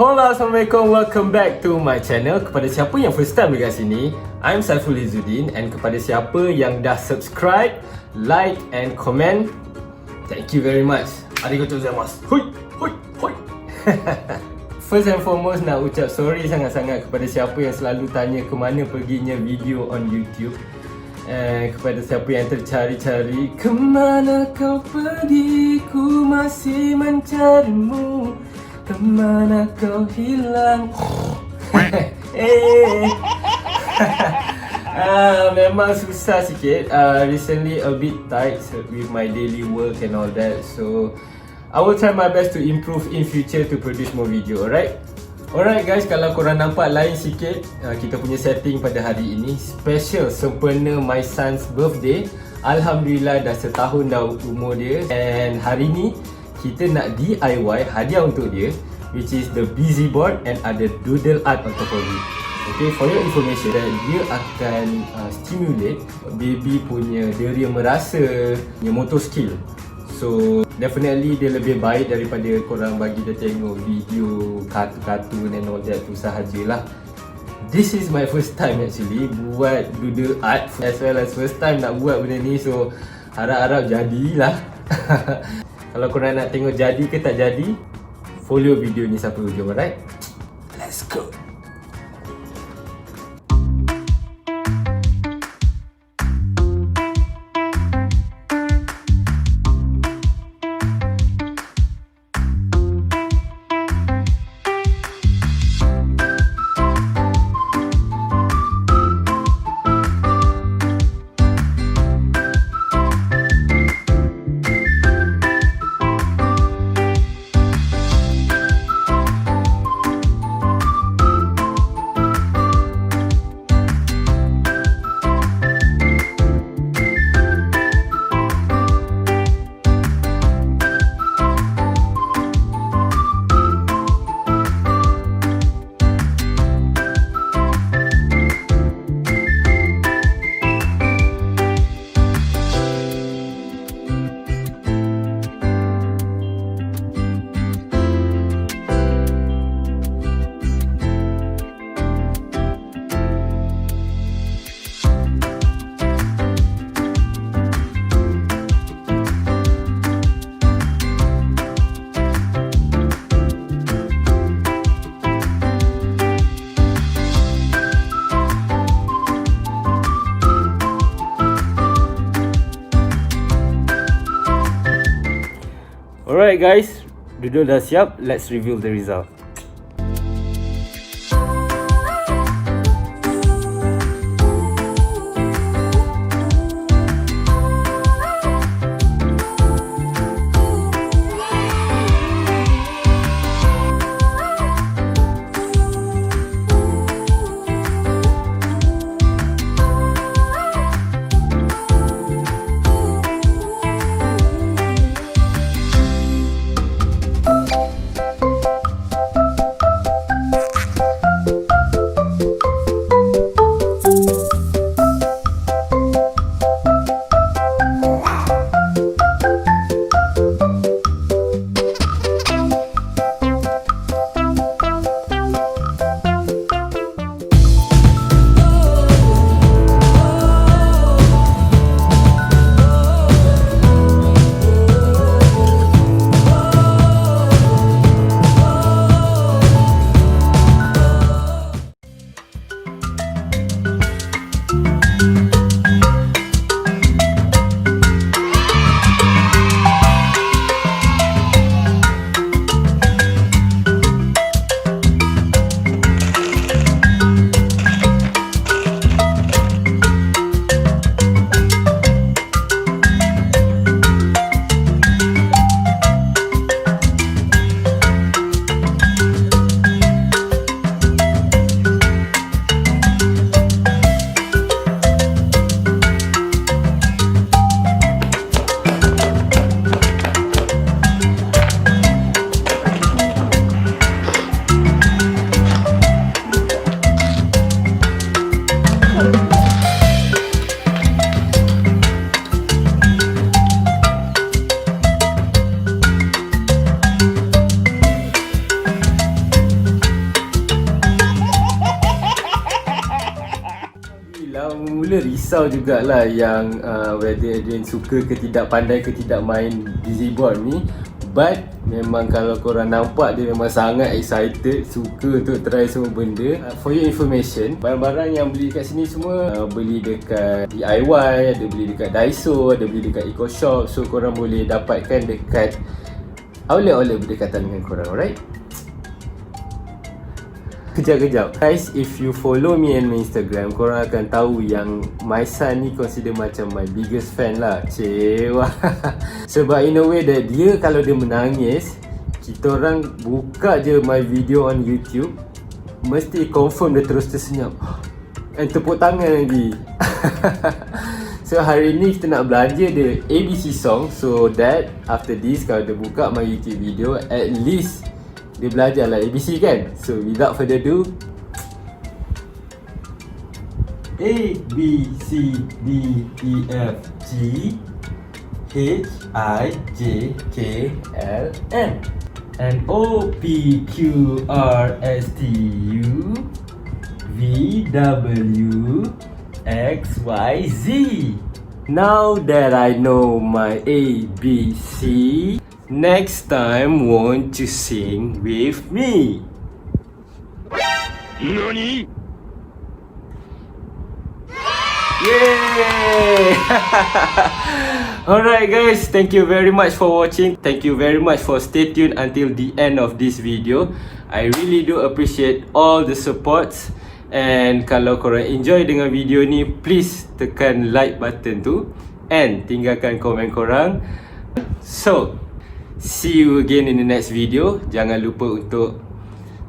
Holla Assalamualaikum, welcome back to my channel. Kepada siapa yang first time dekat sini, I'm Saiful Izzuddin. And kepada siapa yang dah subscribe, like and comment, thank you very much. Arigatou gozaimasu. Hui, hui, hui. First and foremost, nak ucap sorry sangat-sangat kepada siapa yang selalu tanya ke mana perginya video on YouTube. Kepada siapa yang tercari-cari, kemana kau pergi, ku masih mencarimu, kemana kau hilang. Memang susah sikit. Recently a bit tight with my daily work and all that, so I will try my best to improve in future to produce more video, alright? Alright guys, kalau korang nampak lain sikit, kita punya setting pada hari ini special sempena my son's birthday. Alhamdulillah dah setahun dah umur dia, and hari ni kita nak DIY hadiah untuk dia, which is the Busy Board and ada doodle art on top of it. Okay, for your information, dia akan stimulate baby punya deria merasa, punya motor skill. So definitely dia lebih baik daripada korang bagi dia tengok video kartun and all that tu sahajalah. This is my first time actually buat doodle art, as well as first time nak buat benda ni, so harap-harap jadilah. Kalau korang nak tengok jadi ke tak jadi, follow video ni sampai hujung, alright? Let's go! Alright guys, doodle dah siap, let's reveal the result. risau jugalah yang whether Adrian suka ke tidak, pandai ke tidak main Busy Board ni. But memang kalau korang nampak dia memang sangat excited, suka untuk try semua benda. For your information, barang-barang yang beli kat sini semua beli dekat DIY, ada beli dekat Daiso, ada beli dekat Eco Shop. So korang boleh dapatkan dekat outlet-outlet berdekatan dengan korang, alright? Kejap guys, if you follow me on my Instagram, korang akan tahu yang my son ni consider macam my biggest fan lah. Cewa. Sebab in a way that dia kalau dia menangis, kita orang buka je my video on YouTube, mesti confirm dia terus tersenyum and tepuk tangan lagi. So hari ni kita nak belanja the ABC song, so that after this kalau dia buka my YouTube video, at least dia belajar lah ABC kan. So without further ado, A, B, C, D, E, F, G, H, I, J, K, L, M, and O, P, Q, R, S, T, U, V, W, X, Y, Z. Now that I know my A, B, C, next time want to sing with me? NANI? Yay! Alright guys, thank you very much for watching. Thank you very much for stay tuned until the end of this video. I really do appreciate all the supports. And kalau korang enjoy dengan video ni, please tekan like button tu and tinggalkan komen korang. So see you again in the next video. Jangan lupa untuk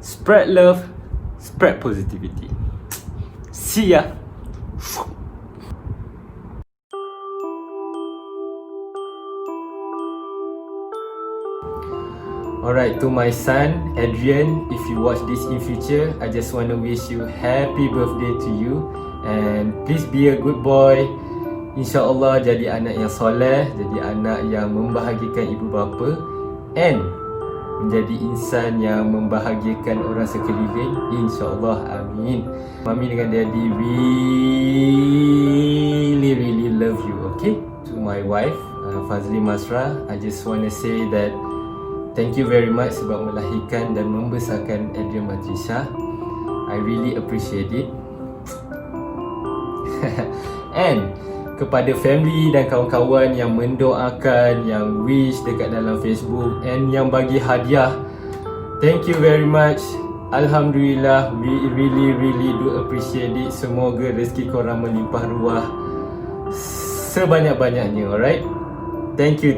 spread love, spread positivity. See ya. Alright, to my son Adrian, if you watch this in future, I just want to wish you happy birthday to you, and please be a good boy. InsyaAllah jadi anak yang soleh, jadi anak yang membahagiakan ibu bapa, and menjadi insan yang membahagiakan orang sekeliling. InsyaAllah, amin. Mami dengan daddy really love you, okay? To my wife, Fazli Masra, I just want to say that thank you very much sebab melahirkan dan membesarkan Adrian Matrisha. I really appreciate it. And kepada family dan kawan-kawan yang mendoakan, yang wish dekat dalam Facebook, and yang bagi hadiah, thank you very much. Alhamdulillah, we really do appreciate it. Semoga rezeki korang melimpah ruah sebanyak-banyaknya, alright? Thank you.